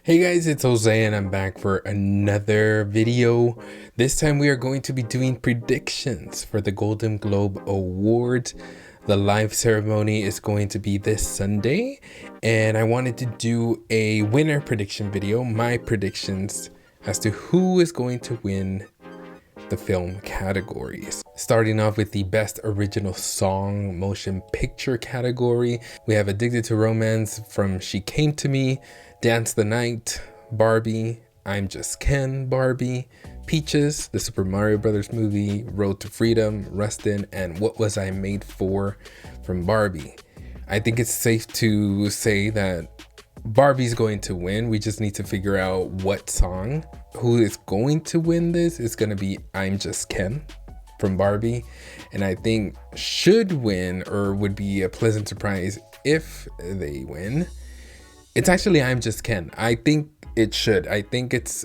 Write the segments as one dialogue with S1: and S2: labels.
S1: Hey guys, it's Jose and I'm back for another video. This time we are going to be doing predictions for the Golden Globe Awards. The live ceremony is going to be this Sunday, and I wanted to do a winner prediction video, my predictions as to who is going to win the film categories. Starting off with the Best Original Song Motion Picture category, we have Addicted to Romance from She Came to Me, Dance the Night, Barbie, I'm Just Ken, Barbie, Peaches, the Super Mario Brothers movie, Road to Freedom, Rustin, and What Was I Made For from Barbie. I think it's safe to say that Barbie's going to win. We just need to figure out what song. Who is going to win this is going to be I'm Just Ken from Barbie. And I think should win, or would be a pleasant surprise if they win, it's actually I'm Just Ken. I think it should. I think it's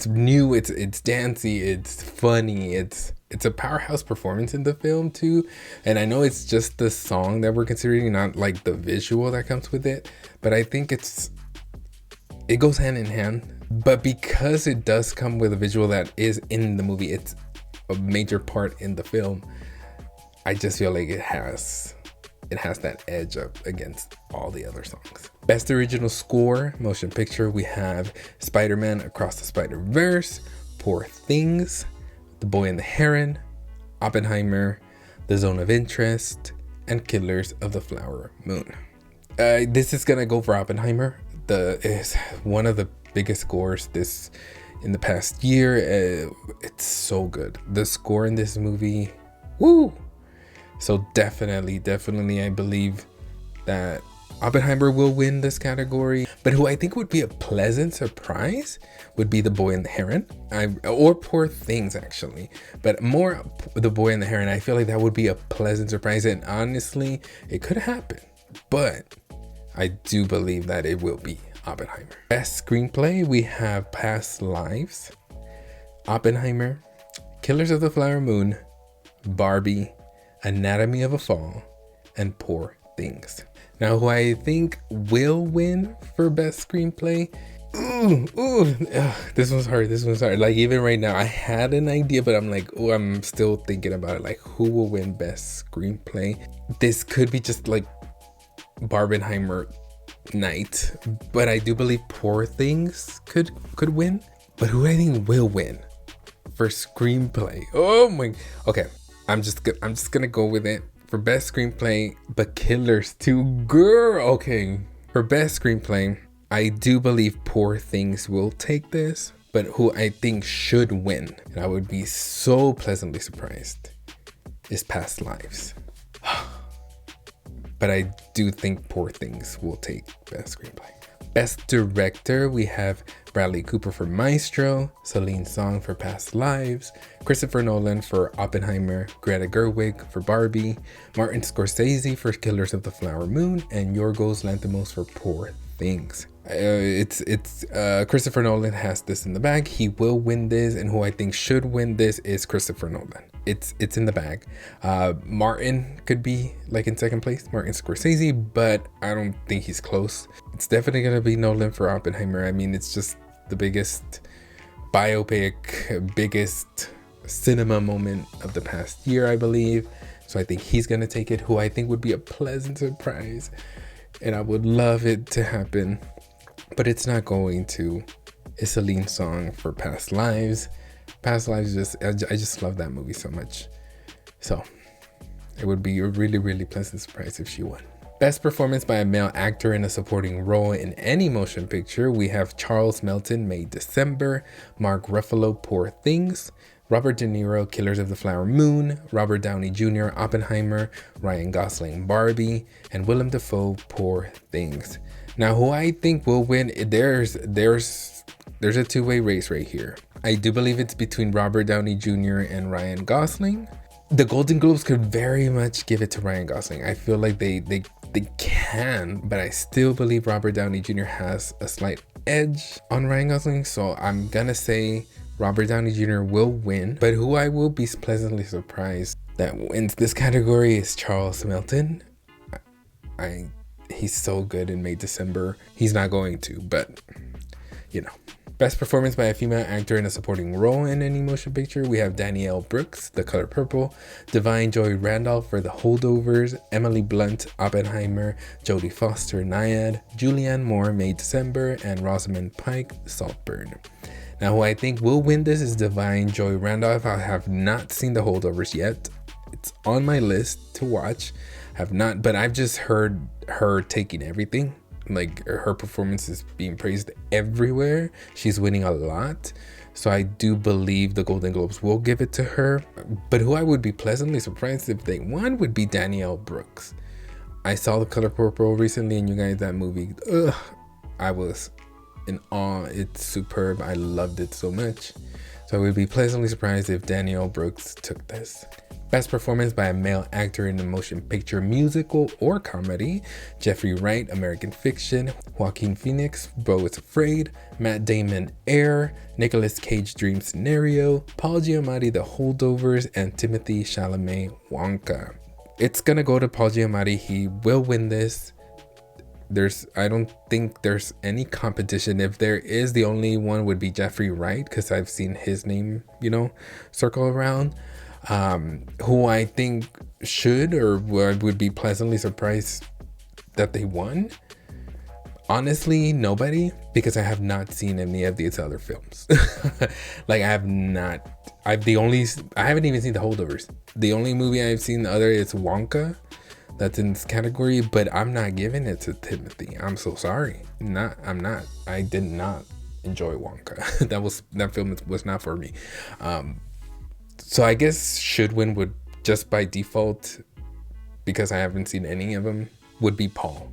S1: new, it's dancey, it's funny, it's a powerhouse performance in the film too. And I know it's just the song that we're considering, not like the visual that comes with it, but I think it goes hand in hand. But because it does come with a visual that is in the movie, it's a major part in the film, I just feel like it has that edge up against all the other songs. Best Original Score Motion Picture, we have Spider-Man Across the Spider-Verse, Poor Things, The Boy and the Heron, Oppenheimer, The Zone of Interest, and Killers of the Flower Moon. This is gonna go for Oppenheimer. Is one of the biggest scores in the past year. It's so good. The score in this movie, woo! So definitely, I believe that Oppenheimer will win this category. But who I think would be a pleasant surprise would be The Boy and the Heron, or Poor Things actually, but more The Boy and the Heron. I feel like that would be a pleasant surprise, and honestly, it could happen. But I do believe that it will be Oppenheimer. Best Screenplay, we have Past Lives, Oppenheimer, Killers of the Flower Moon, Barbie, Anatomy of a Fall, and Poor Things. Now, who I think will win for Best Screenplay, this one's hard. Like, even right now, I had an idea, but I'm like, I'm still thinking about it. Like, who will win Best Screenplay? This could be just like Barbenheimer night, but I do believe Poor Things could win. But who I think will win for Screenplay? Oh my, okay. I'm just gonna go with it for Best Screenplay, but Killers 2, girl. Okay, for Best Screenplay, I do believe Poor Things will take this, but who I think should win, and I would be so pleasantly surprised, is Past Lives. But I do think Poor Things will take Best Screenplay. Best Director, we have Bradley Cooper for Maestro, Celine Song for Past Lives, Christopher Nolan for Oppenheimer, Greta Gerwig for Barbie, Martin Scorsese for Killers of the Flower Moon, and Yorgos Lanthimos for Poor Things. Christopher Nolan has this in the bag. He will win this, and who I think should win this is Christopher Nolan. It's in the bag. Martin could be like in second place, Martin Scorsese, but I don't think he's close. It's definitely gonna be Nolan for Oppenheimer. I mean, it's just the biggest biopic, biggest cinema moment of the past year, I believe. So I think he's gonna take it. Who I think would be a pleasant surprise, and I would love it to happen, but it's not going to, is Celine Song for Past Lives. Past Lives, I just love that movie so much. So it would be a really pleasant surprise if she won. Best Performance by a Male Actor in a Supporting Role in Any Motion Picture, we have Charles Melton, May December, Mark Ruffalo, Poor Things, Robert De Niro, Killers of the Flower Moon, Robert Downey Jr., Oppenheimer, Ryan Gosling, Barbie, and Willem Dafoe, Poor Things. Now, who I think will win, there's a two-way race right here. I do believe it's between Robert Downey Jr. and Ryan Gosling. The Golden Globes could very much give it to Ryan Gosling. I feel like they can, but I still believe Robert Downey Jr. has a slight edge on Ryan Gosling. So I'm gonna say Robert Downey Jr. will win, but who I will be pleasantly surprised that wins this category is Charles Melton. I he's so good in May December. He's not going to, but you know. Best performance by a female actor in a supporting role in any motion picture. We have Danielle Brooks, The Color Purple, Divine Joy Randolph for The Holdovers, Emily Blunt, Oppenheimer, Jodie Foster, Naiad, Julianne Moore, May December, and Rosamund Pike, Saltburn. Now, who I think will win this is Divine Joy Randolph. I have not seen The Holdovers yet. It's on my list to watch. Have not, but I've just heard her taking everything. Like, her performance is being praised everywhere. She's winning a lot. So I do believe the Golden Globes will give it to her. But who I would be pleasantly surprised if they won would be Danielle Brooks. I saw The Color Purple recently, and you guys, that movie, I was in awe. It's superb. I loved it so much. So I would be pleasantly surprised if Danielle Brooks took this. Best performance by a male actor in a motion picture, musical, or comedy. Jeffrey Wright, American Fiction. Joaquin Phoenix, Beau is Afraid. Matt Damon, Air. Nicolas Cage, Dream Scenario. Paul Giamatti, The Holdovers. And Timothée Chalamet, Wonka. It's gonna go to Paul Giamatti. He will win this. I don't think there's any competition. If there is, the only one would be Jeffrey Wright, because I've seen his name, circle around. Who I think should, or would be pleasantly surprised that they won. Honestly, nobody, because I have not seen any of these other films. Like, I haven't even seen The Holdovers. The only movie I've seen the other is Wonka. That's in this category, but I'm not giving it to Timothy. I'm so sorry. I'm not. I did not enjoy Wonka. That film was not for me. So I guess should win would, just by default, because I haven't seen any of them, would be Paul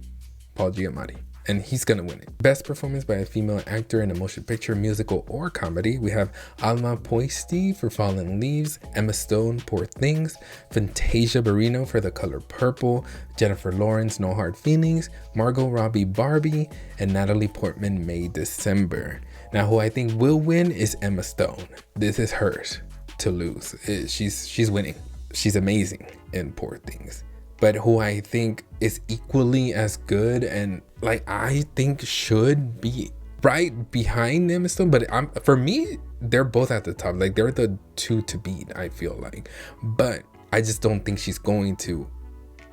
S1: Giamatti. And he's gonna win it. Best performance by a female actor in a motion picture, musical, or comedy. We have Alma Poisty for Fallen Leaves, Emma Stone, Poor Things, Fantasia Barrino for The Color Purple, Jennifer Lawrence, No Hard Feelings, Margot Robbie, Barbie, and Natalie Portman, May December. Now, who I think will win is Emma Stone. This is hers to lose. She's winning. She's amazing in Poor Things. But who I think is equally as good, and I think should be right behind Emma Stone, but for me, they're both at the top. They're the two to beat, I feel like. But I just don't think she's going to.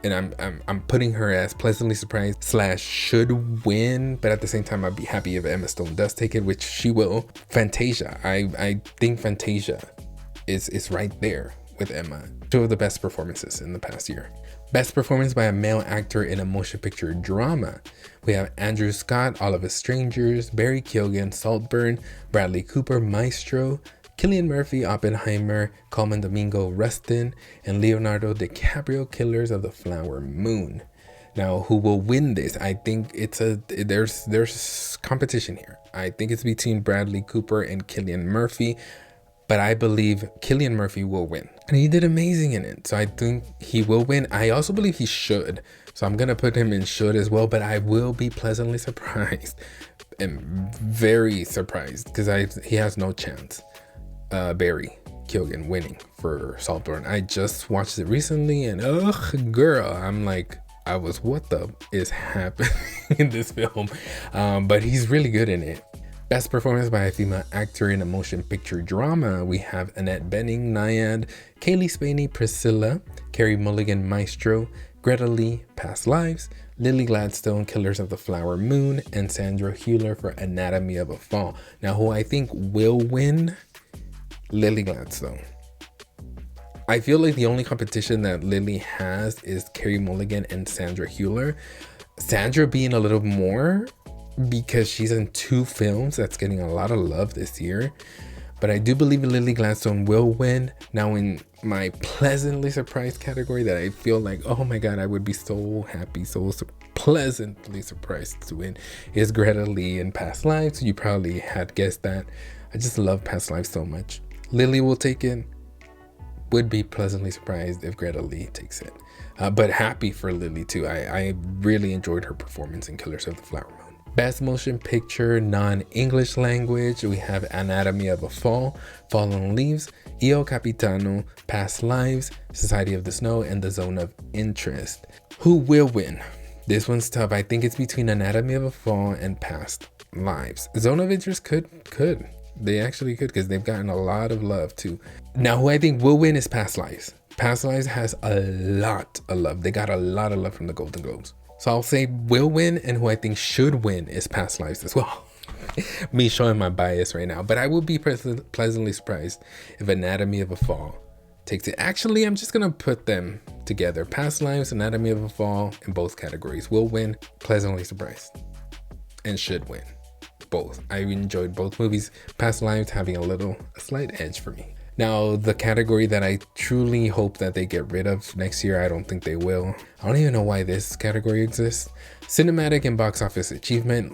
S1: And I'm putting her as pleasantly surprised / should win, but at the same time, I'd be happy if Emma Stone does take it, which she will. Fantasia. I think Fantasia is right there with Emma. Two of the best performances in the past year. Best performance by a male actor in a motion picture drama. We have Andrew Scott, All of Us Strangers, Barry Keoghan, Saltburn, Bradley Cooper, Maestro, Cillian Murphy, Oppenheimer, Colman Domingo, Rustin, and Leonardo DiCaprio, Killers of the Flower Moon. Now, who will win this? I think there's competition here. I think it's between Bradley Cooper and Cillian Murphy. But I believe Cillian Murphy will win. And he did amazing in it. So I think he will win. I also believe he should. So I'm going to put him in should as well. But I will be pleasantly surprised. And very surprised. Because he has no chance. Barry Keoghan winning for Saltburn. I just watched it recently. And girl. I'm like, what the is happening in this film? But he's really good in it. Best performance by a female actor in a motion picture drama. We have Annette Bening, Naiad, Kaylee Spaney, Priscilla, Carey Mulligan, Maestro, Greta Lee, Past Lives, Lily Gladstone, Killers of the Flower Moon, and Sandra Hüller for Anatomy of a Fall. Now, who I think will win? Lily Gladstone. I feel like the only competition that Lily has is Carey Mulligan and Sandra Hüller. Sandra being a little more, because she's in 2 films that's getting a lot of love this year. But I do believe Lily Gladstone will win. Now, in my pleasantly surprised category that I feel like, oh my God, I would be so happy, pleasantly surprised to win, is Greta Lee in Past Lives. You probably had guessed that. I just love Past Lives so much. Lily will take it. Would be pleasantly surprised if Greta Lee takes it. But happy for Lily too. I really enjoyed her performance in Killers of the Flower Moon. Best motion picture non-English language. We have Anatomy of a Fall, Fallen Leaves, Io Capitano, Past Lives, Society of the Snow, and The Zone of Interest. Who will win? This one's tough. I think it's between Anatomy of a Fall and Past Lives. Zone of Interest could. They actually could, because they've gotten a lot of love too. Now, who I think will win is Past Lives. Past Lives has a lot of love. They got a lot of love from the Golden Globes. So I'll say will win, and who I think should win is Past Lives as well. Me showing my bias right now, but I will be pleasantly surprised if Anatomy of a Fall takes it. Actually, I'm just gonna put them together. Past Lives, Anatomy of a Fall in both categories will win. Pleasantly surprised, and should win both. I enjoyed both movies. Past Lives having a slight edge for me. Now, the category that I truly hope that they get rid of next year, I don't think they will. I don't even know why this category exists. Cinematic and box office achievement.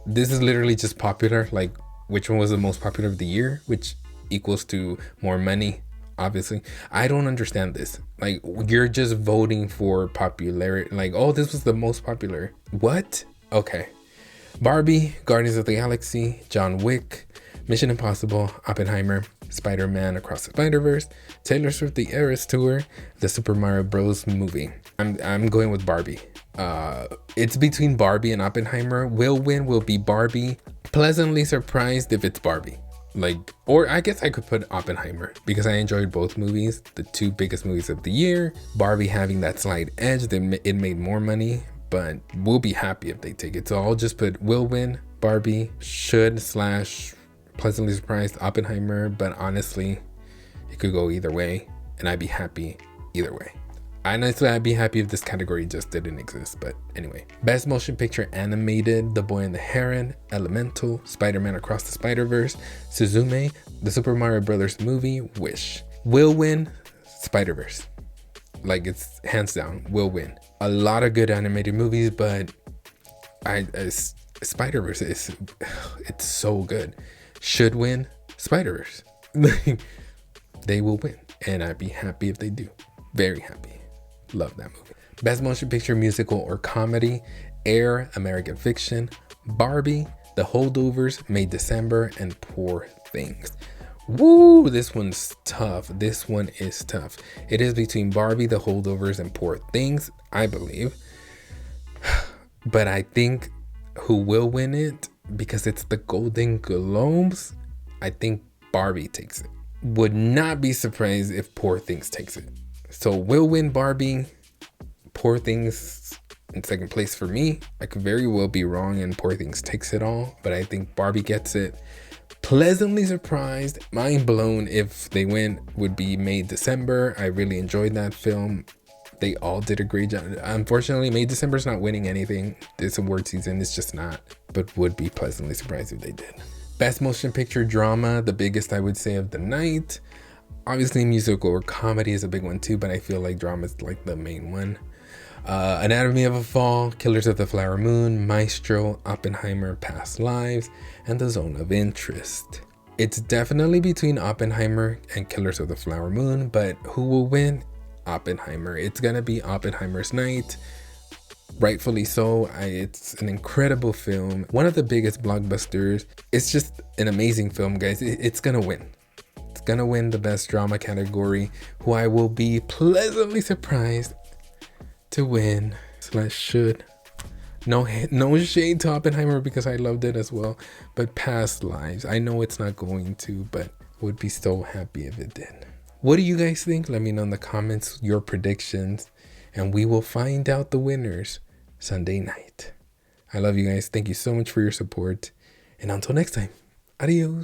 S1: This is literally just popular, like which one was the most popular of the year, which equals to more money, obviously. I don't understand this. Like, you're just voting for popularity. Like, oh, this was the most popular. What? Okay. Barbie, Guardians of the Galaxy, John Wick, Mission Impossible, Oppenheimer, Spider-Man Across the Spider-Verse, Taylor Swift The Eras Tour, the Super Mario Bros. Movie. I'm going with Barbie. It's between Barbie and Oppenheimer. Will win will be Barbie. Pleasantly surprised if it's Barbie. Or I guess I could put Oppenheimer, because I enjoyed both movies, the two biggest movies of the year. Barbie having that slight edge, it made more money, but we'll be happy if they take it. So I'll just put will win, Barbie, should / pleasantly surprised, Oppenheimer. But honestly, it could go either way, and I'd be happy either way. Honestly, I'd be happy if this category just didn't exist. But anyway, Best Motion Picture Animated, The Boy and the Heron, Elemental, Spider-Man Across the Spider-Verse, Suzume, The Super Mario Brothers Movie, Wish. Will win, Spider-Verse. Like, it's hands down, will win. A lot of good animated movies, but Spider-Verse it's so good. Should win, Spider-Verse. They will win, and I'd be happy if they do. Very happy. Love that movie. Best Motion Picture Musical or Comedy, Air, American Fiction, Barbie, The Holdovers, May December, and Poor Things. Woo, this one's tough. This one is tough. It is between Barbie, The Holdovers, and Poor Things, I believe. But I think who will win it, because it's the Golden Globes, I think Barbie takes it. Would not be surprised if Poor Things takes it. So will win Barbie, Poor Things in second place for me. I could very well be wrong and Poor Things takes it all, but I think Barbie gets it. Pleasantly surprised, mind blown if they win would be May December. I really enjoyed that film. They all did a great job. Unfortunately, May December's not winning anything this award season. It's just not, but would be pleasantly surprised if they did. Best Motion Picture Drama, the biggest I would say of the night. Obviously, musical or comedy is a big one too, but I feel like drama is like the main one. Anatomy of a Fall, Killers of the Flower Moon, Maestro, Oppenheimer, Past Lives, and The Zone of Interest. It's definitely between Oppenheimer and Killers of the Flower Moon, but who will win? Oppenheimer. It's gonna be Oppenheimer's night. Rightfully so. It's an incredible film, one of the biggest blockbusters. It's just an amazing film, guys. It's gonna win. It's gonna win the best drama category, who I will be pleasantly surprised to win / should. No shade to Oppenheimer, because I loved it as well, but Past Lives, I know it's not going to, but would be so happy if it did. What do you guys think? Let me know in the comments your predictions, and we will find out the winners Sunday night. I love you guys. Thank you so much for your support, and until next time, adios.